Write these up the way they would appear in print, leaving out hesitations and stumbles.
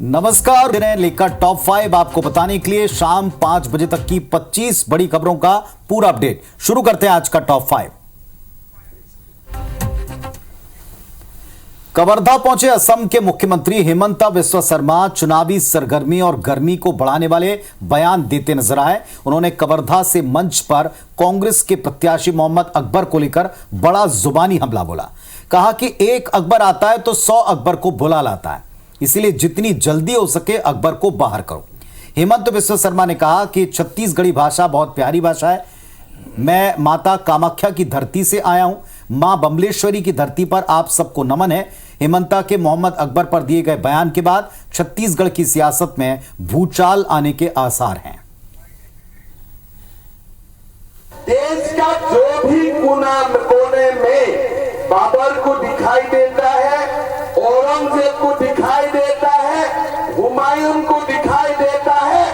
नमस्कार, दिन लेकर टॉप 5 आपको बताने के लिए शाम 5 बजे तक की 25 बड़ी खबरों का पूरा अपडेट। शुरू करते हैं आज का टॉप 5। कवर्धा पहुंचे असम के मुख्यमंत्री हेमंत बिस्वा शर्मा चुनावी सरगर्मी और गर्मी को बढ़ाने वाले बयान देते नजर आए। उन्होंने कवर्धा से मंच पर कांग्रेस के प्रत्याशी मोहम्मद अकबर को लेकर बड़ा जुबानी हमला बोला। कहा कि एक अकबर आता है तो 100 अकबर को बुला लाता है, इसीलिए जितनी जल्दी हो सके अकबर को बाहर करो। हेमंत बिस्वा शर्मा ने कहा कि छत्तीसगढ़ी भाषा बहुत प्यारी भाषा है। मैं माता कामाख्या की धरती से आया हूं, मां बमलेश्वरी की धरती पर आप सबको नमन है। हेमंता के मोहम्मद अकबर पर दिए गए बयान के बाद छत्तीसगढ़ की सियासत में भूचाल आने के आसार हैं। देश का जो भी कोने में बाबर को दिखाई देता है, औरंगजेब को दिखाई देता है, हुमायूं को दिखाई देता है,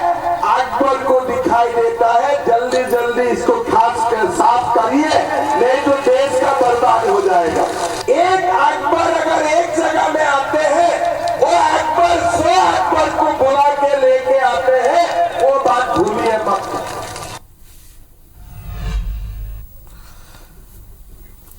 अकबर को दिखाई देता है, जल्दी जल्दी इसको खास कर साफ करिए, नहीं तो देश का बर्बाद हो जाएगा। एक अकबर अगर एक जगह में आते हैं, वो अकबर 100 अकबर को बुला के लेके आते हैं, वो बात भूलिए मत।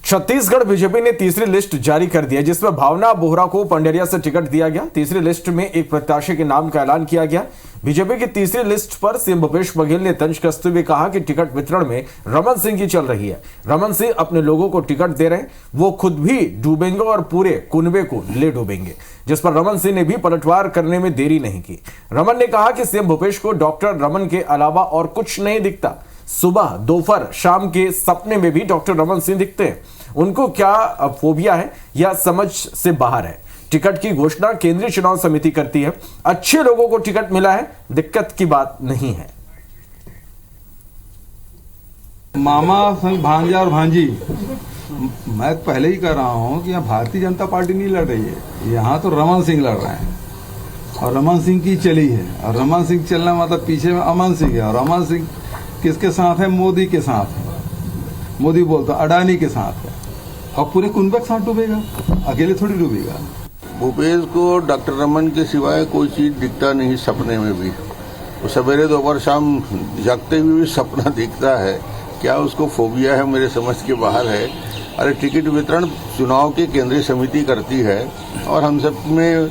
छत्तीसगढ़ बीजेपी ने तीसरी लिस्ट जारी कर दी है, जिसमें भावना बोहरा को पंडेरिया से टिकट दिया गया। तीसरी लिस्ट में एक प्रत्याशी के नाम का ऐलान किया गया। बीजेपी की तीसरी लिस्ट पर सीएम भूपेश बघेल ने तंज कसते हुए कहा कि टिकट वितरण में रमन सिंह की चल रही है। रमन सिंह अपने लोगों को टिकट दे रहे हैं, वो खुद भी डूबेंगे और पूरे कुनबे को ले डूबेंगे, जिस पर रमन सिंह ने भी पलटवार करने में देरी नहीं की। रमन ने कहा कि सीएम भूपेश को डॉक्टर रमन के अलावा और कुछ नहीं दिखता। सुबह, दोपहर, शाम के सपने में भी डॉक्टर रमन सिंह दिखते हैं। उनको क्या फोबिया है या समझ से बाहर है। टिकट की घोषणा केंद्रीय चुनाव समिति करती है। अच्छे लोगों को टिकट मिला है, दिक्कत की बात नहीं है। मामा संग भांजा और भांजी, मैं पहले ही कह रहा हूं कि यहाँ भारतीय जनता पार्टी नहीं लड़ रही है, यहाँ तो रमन सिंह लड़ रहे हैं और रमन सिंह की चली है। और रमन सिंह चलना मतलब पीछे में अमन सिंह है, और अमन सिंह किसके साथ है? मोदी के साथ है। मोदी बोलता अडानी के साथ है, और पूरे कुनबे के साथ डूबेगा, अकेले थोड़ी डूबेगा। भूपेश को डॉक्टर रमन के सिवाय कोई चीज दिखता नहीं, सपने में भी। वो सवेरे दोपहर शाम जागते हुए भी सपना दिखता है। क्या उसको फोबिया है? मेरे समझ के बाहर है। अरे टिकट वितरण चुनाव की केंद्रीय समिति करती है, और हम सब में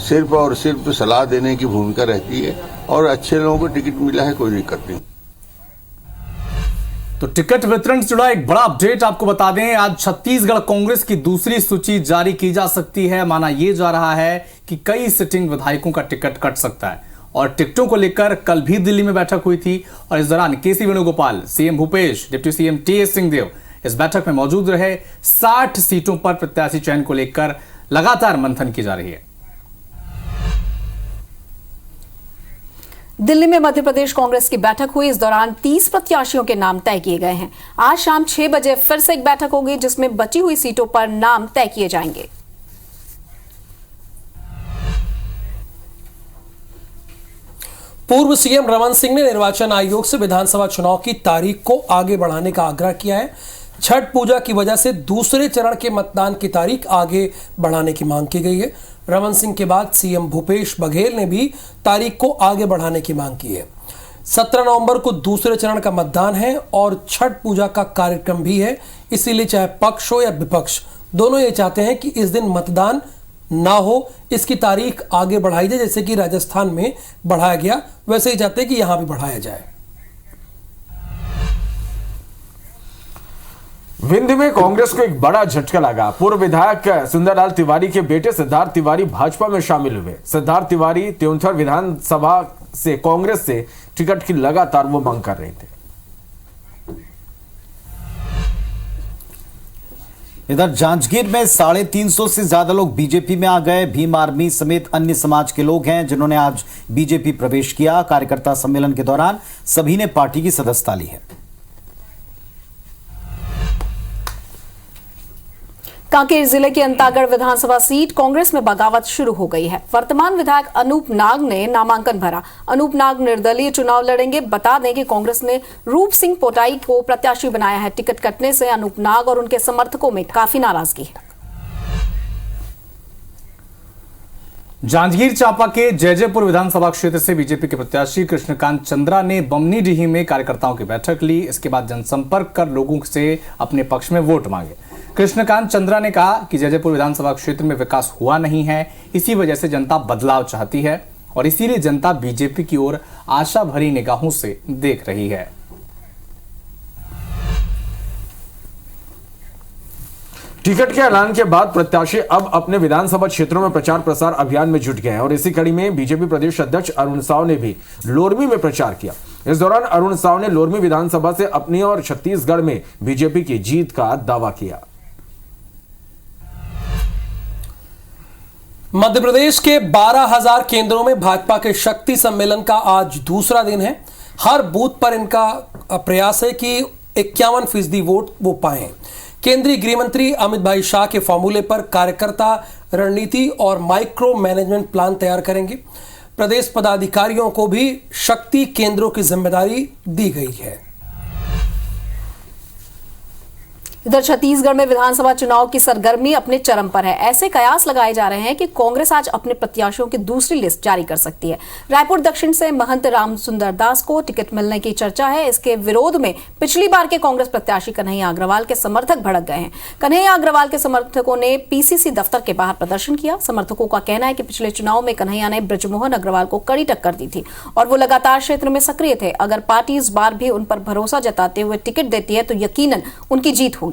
सिर्फ और सिर्फ सलाह देने की भूमिका रहती है, और अच्छे लोगों को टिकट मिला है, कोई दिक्कत नहीं। तो टिकट वितरण से जुड़ा एक बड़ा अपडेट आपको बता दें। आज छत्तीसगढ़ कांग्रेस की दूसरी सूची जारी की जा सकती है। माना यह जा रहा है कि कई सिटिंग विधायकों का टिकट कट सकता है, और टिकटों को लेकर कल भी दिल्ली में बैठक हुई थी, और इस दौरान KC Venugopal, CM Bhupesh, deputy CM TS Singhdeo इस बैठक में मौजूद रहे। 60 सीटों पर प्रत्याशी चयन को लेकर लगातार मंथन की जा रही है। दिल्ली में मध्य प्रदेश कांग्रेस की बैठक हुई। इस दौरान 30 प्रत्याशियों के नाम तय किए गए हैं। आज शाम 6 बजे फिर से एक बैठक होगी, जिसमें बची हुई सीटों पर नाम तय किए जाएंगे। पूर्व सीएम रमन सिंह ने निर्वाचन आयोग से विधानसभा चुनाव की तारीख को आगे बढ़ाने का आग्रह किया है। छठ पूजा की वजह से दूसरे चरण के मतदान की तारीख आगे बढ़ाने की मांग की गई है। रमन सिंह के बाद सीएम भूपेश बघेल ने भी तारीख को आगे बढ़ाने की मांग की है। 17 नवंबर को दूसरे चरण का मतदान है और छठ पूजा का कार्यक्रम भी है, इसीलिए चाहे पक्ष हो या विपक्ष, दोनों ये चाहते हैं कि इस दिन मतदान ना हो, इसकी तारीख आगे बढ़ाई जाए। जैसे कि राजस्थान में बढ़ाया गया, वैसे ही चाहते हैं कि यहां भी बढ़ाया जाए। विंध्य में कांग्रेस को एक बड़ा झटका लगा। पूर्व विधायक सुंदरलाल तिवारी के बेटे सिद्धार्थ तिवारी भाजपा में शामिल हुए। सिद्धार्थ तिवारी त्योंथर विधानसभा से कांग्रेस से टिकट की लगातार वो मांग कर रहे थे। इधर जांजगीर में 350 से ज्यादा लोग बीजेपी में आ गए। भीम आर्मी समेत अन्य समाज के लोग हैं जिन्होंने आज बीजेपी प्रवेश किया। कार्यकर्ता सम्मेलन के दौरान सभी ने पार्टी की सदस्यता ली है। कांकेर जिले की अंतागढ़ विधानसभा सीट कांग्रेस में बगावत शुरू हो गई है। वर्तमान विधायक अनूप नाग ने नामांकन भरा। अनूप नाग निर्दलीय चुनाव लड़ेंगे। बता दें कि कांग्रेस ने रूप सिंह पोटाई को प्रत्याशी बनाया है। टिकट कटने से अनूप नाग और उनके समर्थकों में काफी नाराजगी है। जांजगीर चांपा के जयजयपुर विधानसभा क्षेत्र से बीजेपी के प्रत्याशी कृष्णकांत चंद्रा ने बमनीडीह में कार्यकर्ताओं की बैठक ली। इसके बाद जनसंपर्क कर लोगों से अपने पक्ष में वोट मांगे। कृष्णकांत चंद्रा ने कहा कि जयजयपुर विधानसभा क्षेत्र में विकास हुआ नहीं है, इसी वजह से जनता बदलाव चाहती है और इसीलिए जनता बीजेपी की ओर आशा भरी निगाहों से देख रही है। टिकट के ऐलान के बाद प्रत्याशी अब अपने विधानसभा क्षेत्रों में प्रचार प्रसार अभियान में जुट गए हैं और इसी कड़ी में बीजेपी प्रदेश अध्यक्ष अरुण साव ने भी लोरमी में प्रचार किया। इस दौरान अरुण साव ने लोरमी विधानसभा से अपनी और छत्तीसगढ़ में बीजेपी की जीत का दावा किया। मध्य प्रदेश के 12,000 केंद्रों में भाजपा के शक्ति सम्मेलन का आज दूसरा दिन है। हर बूथ पर इनका प्रयास है कि 51% वोट वो पाएं। केंद्रीय गृह मंत्री अमित भाई शाह के फॉर्मूले पर कार्यकर्ता रणनीति और माइक्रो मैनेजमेंट प्लान तैयार करेंगे। प्रदेश पदाधिकारियों को भी शक्ति केंद्रों की जिम्मेदारी दी गई है। इधर छत्तीसगढ़ में विधानसभा चुनाव की सरगर्मी अपने चरम पर है। ऐसे कयास लगाए जा रहे हैं कि कांग्रेस आज अपने प्रत्याशियों की दूसरी लिस्ट जारी कर सकती है। रायपुर दक्षिण से महंत रामसुंदर दास को टिकट मिलने की चर्चा है। इसके विरोध में पिछली बार के कांग्रेस प्रत्याशी कन्हैया अग्रवाल के समर्थक भड़क गए हैं। कन्हैया अग्रवाल के समर्थकों ने पीसीसी दफ्तर के बाहर प्रदर्शन किया। समर्थकों का कहना है कि पिछले चुनाव में कन्हैया ने बृजमोहन अग्रवाल को कड़ी टक्कर दी थी और वो लगातार क्षेत्र में सक्रिय थे। अगर पार्टी इस बार भी उन पर भरोसा जताते हुए टिकट देती है तो यकीनन उनकी जीत होगी।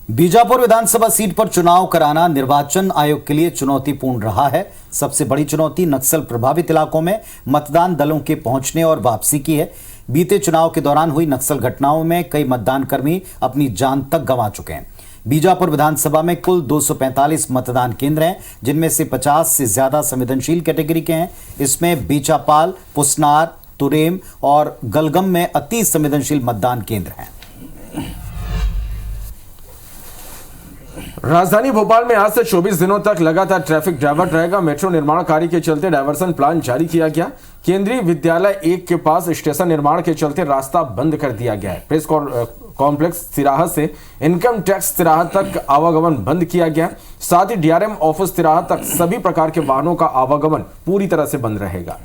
बीजापुर विधानसभा सीट पर चुनाव कराना निर्वाचन आयोग के लिए चुनौतीपूर्ण रहा है। सबसे बड़ी चुनौती नक्सल प्रभावित इलाकों में मतदान दलों के पहुंचने और वापसी की है। बीते चुनाव के दौरान हुई नक्सल घटनाओं में कई मतदान कर्मी अपनी जान तक गंवा चुके हैं। बीजापुर विधानसभा में कुल 245 मतदान केंद्र हैं, जिनमें से 50 से ज्यादा संवेदनशील कैटेगरी के हैं। इसमें बीचापाल, पुसनार, तुरेम और गलगम में अति संवेदनशील मतदान केंद्र हैं। राजधानी भोपाल में आज से 24 दिनों तक लगातार ट्रैफिक डायवर्ट रहेगा। मेट्रो निर्माण कार्य के चलते डायवर्सन प्लान जारी किया गया। केंद्रीय विद्यालय 1 के पास स्टेशन निर्माण के चलते रास्ता बंद कर दिया गया है। प्रेस कॉम्प्लेक्स तिराहा से इनकम टैक्स तिराहा तक आवागमन बंद किया गया। साथ ही डीआरएम ऑफिस तिराहा तक सभी प्रकार के वाहनों का आवागमन पूरी तरह से बंद रहेगा।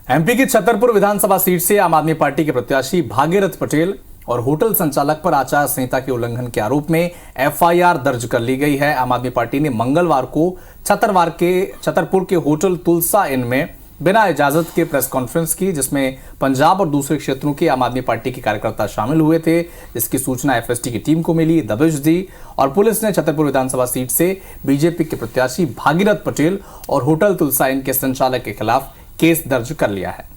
एमपी की छतरपुर विधानसभा सीट से आम आदमी पार्टी के प्रत्याशी भागीरथ पटेल और होटल संचालक पर आचार संहिता के उल्लंघन के आरोप में एफआईआर दर्ज कर ली गई है। आम आदमी पार्टी ने मंगलवार को छतरपुर के होटल तुलसा इन में बिना इजाजत के प्रेस कॉन्फ्रेंस की, जिसमें पंजाब और दूसरे क्षेत्रों के आम आदमी पार्टी के कार्यकर्ता शामिल हुए थे। इसकी सूचना एफएसटी की टीम को मिली, दबिश दी और पुलिस ने छतरपुर विधानसभा सीट से बीजेपी के प्रत्याशी भागीरथ पटेल और होटल तुलसा इन के संचालक के खिलाफ केस दर्ज कर लिया है।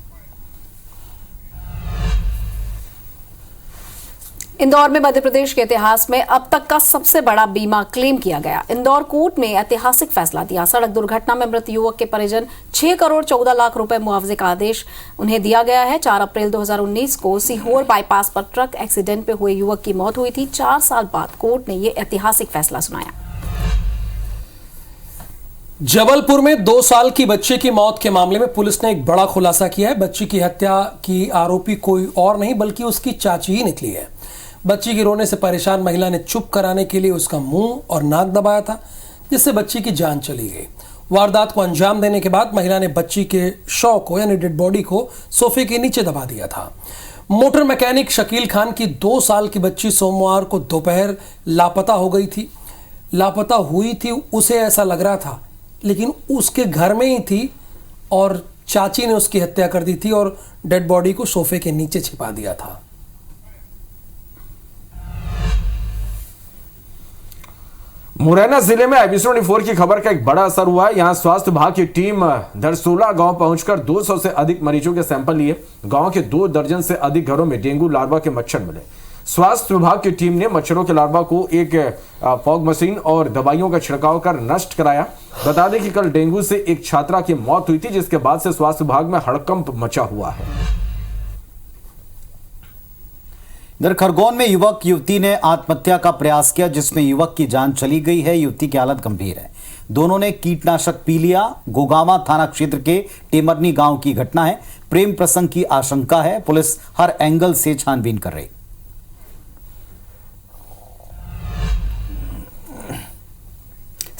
इंदौर में मध्य प्रदेश के इतिहास में अब तक का सबसे बड़ा बीमा क्लेम किया गया। इंदौर कोर्ट ने ऐतिहासिक फैसला दिया। सड़क दुर्घटना में मृत युवक के परिजन 6 करोड़ 14 लाख रुपए मुआवजे का आदेश उन्हें दिया गया है। 4 अप्रैल 2019 को सीहोर बाईपास पर ट्रक एक्सीडेंट में हुए युवक की मौत हुई थी। 4 साल बाद कोर्ट ने यह ऐतिहासिक फैसला सुनाया। जबलपुर में 2 साल की बच्चे की मौत के मामले में पुलिस ने एक बड़ा खुलासा किया है। बच्ची की हत्या की आरोपी कोई और नहीं बल्कि उसकी चाची ही निकली है। बच्ची के रोने से परेशान महिला ने चुप कराने के लिए उसका मुंह और नाक दबाया था, जिससे बच्ची की जान चली गई। वारदात को अंजाम देने के बाद महिला ने बच्ची के शव को यानी डेड बॉडी को सोफे के नीचे दबा दिया था। मोटर मैकेनिक शकील खान की 2 साल की बच्ची सोमवार को दोपहर लापता हो गई थी। लापता हुई थी उसे ऐसा लग रहा था, लेकिन उसके घर में ही थी और चाची ने उसकी हत्या कर दी थी और डेड बॉडी को सोफे के नीचे छिपा दिया था। मुरैना जिले में एबिसोड 4 की खबर का एक बड़ा असर हुआ है। यहां स्वास्थ्य विभाग की टीम धरसूला गांव पहुंचकर 200 से अधिक मरीजों के सैंपल लिए। गांव के 2 दर्जन से अधिक घरों में डेंगू लार्वा के मच्छर मिले। स्वास्थ्य विभाग की टीम ने मच्छरों के लार्वा को एक फॉग मशीन और दवाइयों का छिड़काव कर नष्ट कराया। बता दें कि कल डेंगू से एक छात्रा की मौत हुई थी, जिसके बाद से स्वास्थ्य विभाग में हड़कंप मचा हुआ है। इधर खरगोन में युवक युवती ने आत्महत्या का प्रयास किया, जिसमें युवक की जान चली गई है। युवती की हालत गंभीर है। दोनों ने कीटनाशक पी लिया। गोगावा थाना क्षेत्र के टेमरनी गांव की घटना है। प्रेम प्रसंग की आशंका है। पुलिस हर एंगल से छानबीन कर रही।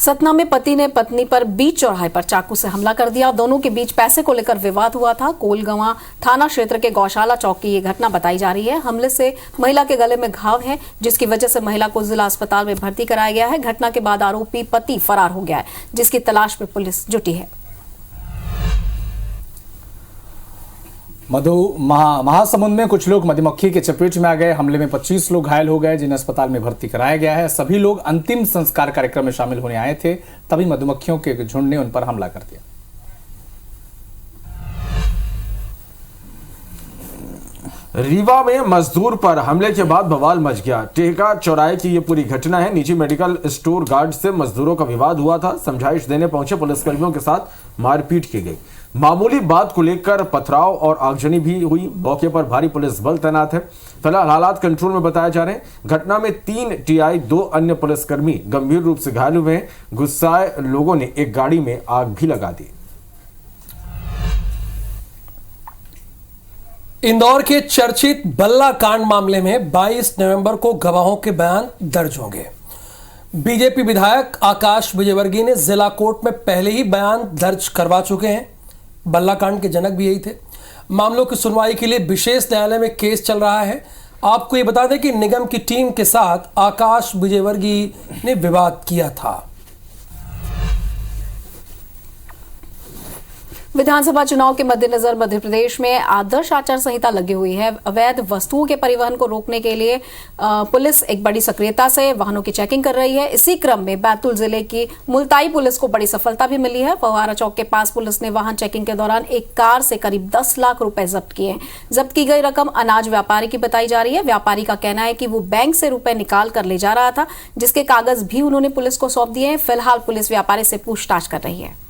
सतना में पति ने पत्नी पर बीच चौराहे पर चाकू से हमला कर दिया। दोनों के बीच पैसे को लेकर विवाद हुआ था। कोलगवां थाना क्षेत्र के गौशाला चौक की ये घटना बताई जा रही है। हमले से महिला के गले में घाव है, जिसकी वजह से महिला को जिला अस्पताल में भर्ती कराया गया है। घटना के बाद आरोपी पति फरार हो गया है, जिसकी तलाश में पुलिस जुटी है। महासमुंद में कुछ लोग मधुमक्खी के चपेट में आ गए। हमले में 25 लोग घायल हो गए, जिन्हें अस्पताल में भर्ती कराया गया है। सभी लोग अंतिम संस्कार कार्यक्रम में शामिल होने आए थे, तभी मधुमक्खियों के झुंड ने उन पर हमला कर दिया। रीवा में मजदूर पर हमले के बाद बवाल मच गया। टेहका चौराहे की ये पूरी घटना है। निजी मेडिकल स्टोर गार्ड से मजदूरों का विवाद हुआ था। समझाइश देने पहुंचे पुलिसकर्मियों के साथ मारपीट की गई। मामूली बात को लेकर पथराव और आगजनी भी हुई। मौके पर भारी पुलिस बल तैनात है। फिलहाल हालात कंट्रोल में बताए जा रहे हैं। घटना में 3 टीआई 2 अन्य पुलिसकर्मी गंभीर रूप से घायल हुए हैं। गुस्साए लोगों ने एक गाड़ी में आग भी लगा दी। इंदौर के चर्चित बल्ला कांड मामले में 22 नवंबर को गवाहों के बयान दर्ज होंगे। बीजेपी विधायक आकाश विजयवर्गीय ने जिला कोर्ट में पहले ही बयान दर्ज करवा चुके हैं। बल्ला कांड के जनक भी यही थे। मामलों की सुनवाई के लिए विशेष न्यायालय में केस चल रहा है। आपको ये बता दें कि निगम की टीम के साथ आकाश विजयवर्गीय ने विवाद किया था। विधानसभा चुनाव के मद्देनजर मध्य प्रदेश में आदर्श आचार संहिता लगी हुई है। अवैध वस्तुओं के परिवहन को रोकने के लिए पुलिस एक बड़ी सक्रियता से वाहनों की चेकिंग कर रही है। इसी क्रम में बैतूल जिले की मुल्ताई पुलिस को बड़ी सफलता भी मिली है। फव्वारा चौक के पास पुलिस ने वाहन चेकिंग के दौरान एक कार से करीब 10 लाख रुपए जब्त किए। जब्त की गई रकम अनाज व्यापारी की बताई जा रही है। व्यापारी का कहना है कि वो बैंक से रुपए निकाल कर ले जा रहा था, जिसके कागज भी उन्होंने पुलिस को सौंप दिए हैं। फिलहाल पुलिस व्यापारी से पूछताछ कर रही है।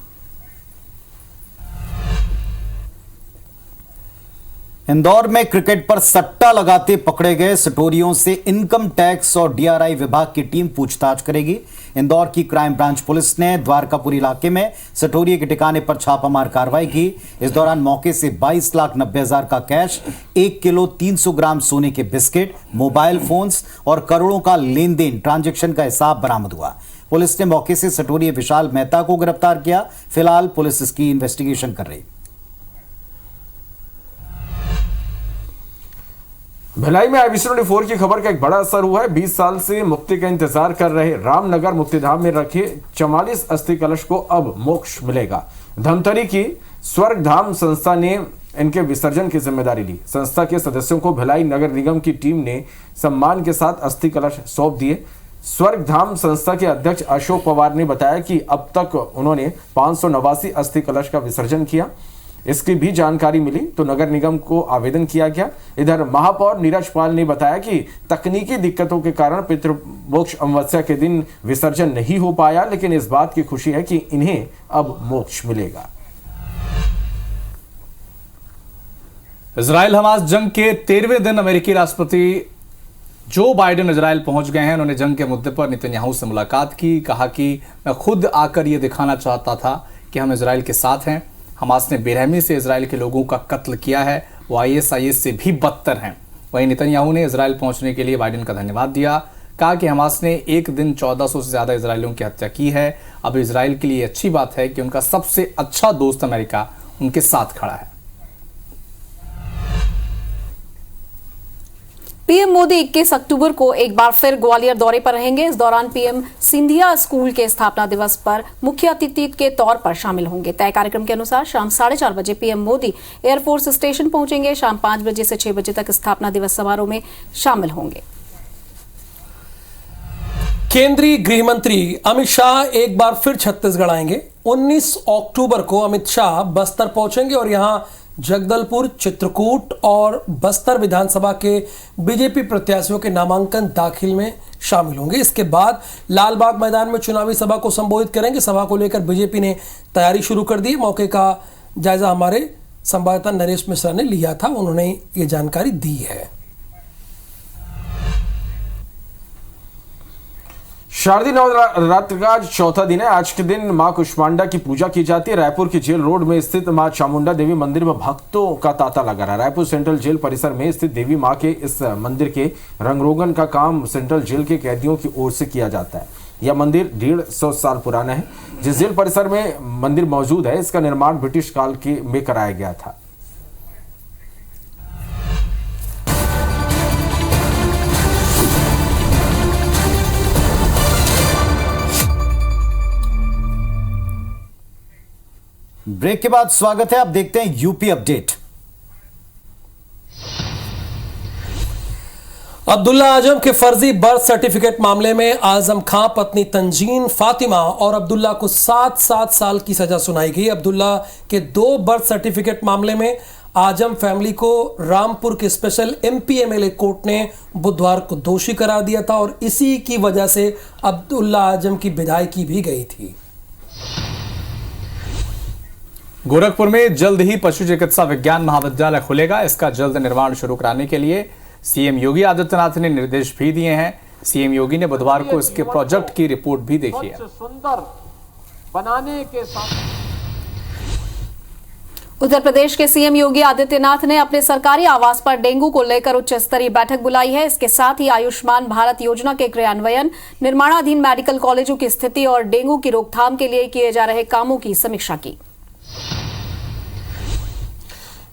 इंदौर में क्रिकेट पर सट्टा लगाते पकड़े गए सटोरियों से इनकम टैक्स और डीआरआई विभाग की टीम पूछताछ करेगी। इंदौर की क्राइम ब्रांच पुलिस ने द्वारकापुर इलाके में सटोरिये के ठिकाने पर छापामार कार्रवाई की। इस दौरान मौके से 22,90,000 का कैश, 1 किलो 300 ग्राम सोने के बिस्किट, मोबाइल फोन्स और करोड़ों का लेन देन ट्रांजैक्शन का हिसाब बरामद हुआ। पुलिस ने मौके से सटोरिये विशाल मेहता को गिरफ्तार किया। फिलहाल पुलिस इसकी इन्वेस्टिगेशन कर रही। भिलाई में IBC24 की खबर का एक बड़ा असर हुआ है। 20 साल से मुक्ति का इंतजार कर रहे रामनगर मुक्तिधाम में रखे 44 अस्थि कलश को अब मोक्ष मिलेगा। धमतरी की स्वर्ग धाम संस्था ने इनके विसर्जन की जिम्मेदारी ली। संस्था के सदस्यों को भिलाई नगर निगम की टीम ने सम्मान के साथ अस्थि कलश सौंप दिए। स्वर्ग धाम संस्था के अध्यक्ष अशोक पवार ने बताया कि अब तक उन्होंने 589 अस्थि कलश का विसर्जन किया। इसकी भी जानकारी मिली तो नगर निगम को आवेदन किया गया। इधर महापौर नीरज पाल ने बताया कि तकनीकी दिक्कतों के कारण पितृमोक्ष अमावस्या के दिन विसर्जन नहीं हो पाया, लेकिन इस बात की खुशी है कि इन्हें अब मोक्ष मिलेगा। इजराइल हमास जंग के 13वें दिन अमेरिकी राष्ट्रपति जो बाइडेन इजराइल पहुंच गए हैं। उन्होंने जंग के मुद्दे पर नेतन्याहू से मुलाकात की। कहा कि मैं खुद आकर यह दिखाना चाहता था कि हम इजराइल के साथ हैं। हमास ने बेरहमी से इजराइल के लोगों का कत्ल किया है, वो ISIS से भी बदतर हैं। वहीं नेतन्याहू ने इजराइल पहुंचने के लिए बाइडेन का धन्यवाद दिया। कहा कि हमास ने एक दिन 1400 से ज्यादा इजरायलियों की हत्या की है। अब इजराइल के लिए अच्छी बात है कि उनका सबसे अच्छा दोस्त अमेरिका उनके साथ खड़ा है। पीएम मोदी 21 अक्टूबर को एक बार फिर ग्वालियर दौरे पर रहेंगे। इस दौरान पीएम सिंधिया स्कूल के स्थापना दिवस पर मुख्य अतिथि के तौर पर शामिल होंगे। तय कार्यक्रम के अनुसार शाम 4:30 बजे पीएम मोदी एयरफोर्स स्टेशन पहुंचेंगे। शाम 5 बजे से 6 बजे तक स्थापना दिवस समारोह में शामिल होंगे। केंद्रीय गृह मंत्री अमित शाह एक बार फिर छत्तीसगढ़ आएंगे। 19 अक्टूबर को अमित शाह बस्तर पहुंचेंगे और यहां जगदलपुर, चित्रकूट और बस्तर विधानसभा के बीजेपी प्रत्याशियों के नामांकन दाखिल में शामिल होंगे। इसके बाद लालबाग मैदान में चुनावी सभा को संबोधित करेंगे। सभा को लेकर बीजेपी ने तैयारी शुरू कर दी। मौके का जायजा हमारे संवाददाता नरेश मिश्रा ने लिया था, उन्होंने ये जानकारी दी है। शारदीय नवरात्र का आज चौथा दिन है। आज के दिन मां कुष्मांडा की पूजा की जाती है। रायपुर की जेल रोड में स्थित मां चामुंडा देवी मंदिर में भक्तों का तांता लगा रहा है। रायपुर सेंट्रल जेल परिसर में स्थित देवी मां के इस मंदिर के रंगरोगन का काम सेंट्रल जेल के कैदियों की ओर से किया जाता है। यह मंदिर 150 साल पुराना है। जिस जेल परिसर में मंदिर मौजूद है, इसका निर्माण ब्रिटिश काल में कराया गया था। ब्रेक के बाद स्वागत है। अब देखते हैं यूपी अपडेट। अब्दुल्ला आजम के फर्जी बर्थ सर्टिफिकेट मामले में आजम खां, पत्नी तंजीन फातिमा और अब्दुल्ला को 7 साल की सजा सुनाई गई। अब्दुल्ला के 2 बर्थ सर्टिफिकेट मामले में आजम फैमिली को रामपुर के स्पेशल एमपी-एमएलए कोर्ट ने बुधवार को दोषी करार दिया था और इसी की वजह से अब्दुल्ला आजम की विदायगी भी गई थी। गोरखपुर में जल्द ही पशु चिकित्सा विज्ञान महाविद्यालय खुलेगा। इसका जल्द निर्माण शुरू कराने के लिए सीएम योगी आदित्यनाथ ने निर्देश भी दिए हैं। सीएम योगी ने बुधवार को इसके प्रोजेक्ट की रिपोर्ट भी देखी है। सुंदर बनाने के साथ उत्तर प्रदेश के सीएम योगी आदित्यनाथ ने अपने सरकारी आवास पर डेंगू को लेकर उच्च स्तरीय बैठक बुलाई है। इसके साथ ही आयुष्मान भारत योजना के क्रियान्वयन, निर्माणाधीन मेडिकल कॉलेजों की स्थिति और डेंगू की रोकथाम के लिए किए जा रहे कामों की समीक्षा की।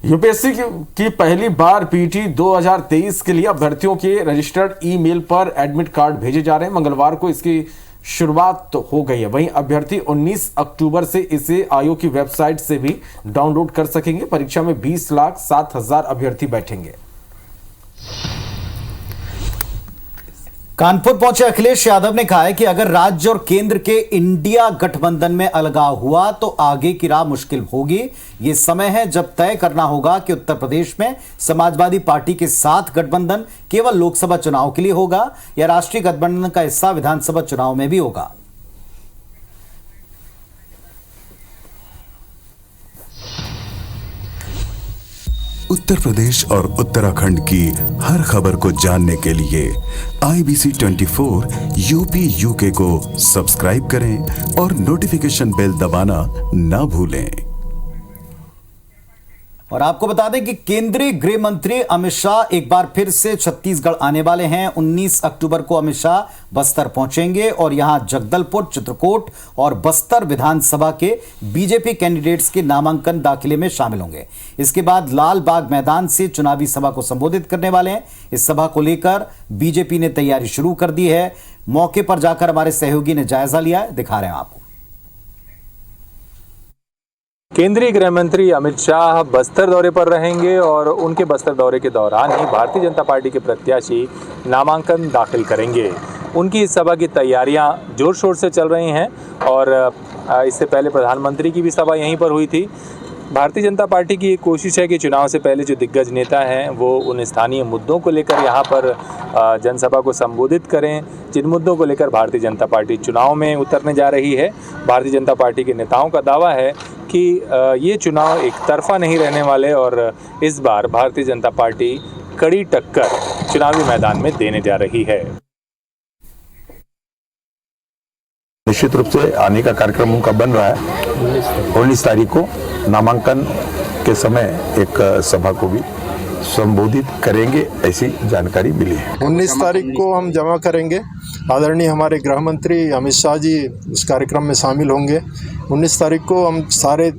यूपीएससी की पहली बार पीटी 2023 के लिए अभ्यर्थियों के रजिस्टर्ड ईमेल पर एडमिट कार्ड भेजे जा रहे हैं। मंगलवार को इसकी शुरुआत तो हो गई है। वहीं अभ्यर्थी 19 अक्टूबर से इसे आयोग की वेबसाइट से भी डाउनलोड कर सकेंगे। परीक्षा में 20,07,000 अभ्यर्थी बैठेंगे। कानपुर पहुंचे अखिलेश यादव ने कहा है कि अगर राज्य और केंद्र के इंडिया गठबंधन में अलगाव हुआ तो आगे की राह मुश्किल होगी। यह समय है जब तय करना होगा कि उत्तर प्रदेश में समाजवादी पार्टी के साथ गठबंधन केवल लोकसभा चुनाव के लिए होगा या राष्ट्रीय गठबंधन का हिस्सा विधानसभा चुनाव में भी होगा। उत्तर प्रदेश और उत्तराखंड की हर खबर को जानने के लिए IBC 24 यूपी यूके को सब्सक्राइब करें और नोटिफिकेशन बेल दबाना ना भूलें। और आपको बता दें कि केंद्रीय गृह मंत्री अमित शाह एक बार फिर से छत्तीसगढ़ आने वाले हैं। 19 अक्टूबर को अमित शाह बस्तर पहुंचेंगे और यहां जगदलपुर, चित्रकूट और बस्तर विधानसभा के बीजेपी कैंडिडेट्स के नामांकन दाखिले में शामिल होंगे। इसके बाद लाल बाग मैदान से चुनावी सभा को संबोधित करने वाले हैं। इस सभा को लेकर बीजेपी ने तैयारी शुरू कर दी है। मौके पर जाकर हमारे सहयोगी ने जायजा लिया, दिखा रहे हैं आपको। केंद्रीय गृह मंत्री अमित शाह बस्तर दौरे पर रहेंगे और उनके बस्तर दौरे के दौरान ही भारतीय जनता पार्टी के प्रत्याशी नामांकन दाखिल करेंगे। उनकी इस सभा की तैयारियां जोर शोर से चल रही हैं और इससे पहले प्रधानमंत्री की भी सभा यहीं पर हुई थी। भारतीय जनता पार्टी की एक कोशिश है कि चुनाव से पहले जो दिग्गज नेता हैं वो उन स्थानीय मुद्दों को लेकर यहाँ पर जनसभा को संबोधित करें, जिन मुद्दों को लेकर भारतीय जनता पार्टी चुनाव में उतरने जा रही है। भारतीय जनता पार्टी के नेताओं का दावा है कि ये चुनाव एक तरफा नहीं रहने वाले और इस बार भारतीय जनता पार्टी कड़ी टक्कर चुनावी मैदान में देने जा रही है। निश्चित रूप से आने का कार्यक्रम उनका बन रहा है। 19 तारीख को नामांकन के समय एक सभा को भी संबोधित करेंगे, ऐसी जानकारी मिली है। 19 तारीख को हम जमा करेंगे। आदरणीय हमारे गृह मंत्री अमित शाह जी उस कार्यक्रम में शामिल होंगे। 19 तारीख को हम सारे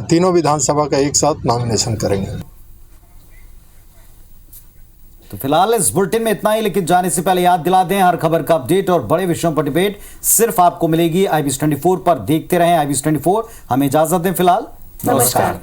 तीनों विधानसभा का एक साथ नॉमिनेशन करेंगे। तो फिलहाल इस बुलेटिन में इतना ही, लेकिन जाने से पहले याद दिला दें, हर खबर का अपडेट और बड़े विषयों पर डिबेट सिर्फ आपको मिलेगी IBC 24 पर। देखते रहें IBC 24। हमें इजाजत दें फिलहाल, नमस्कार।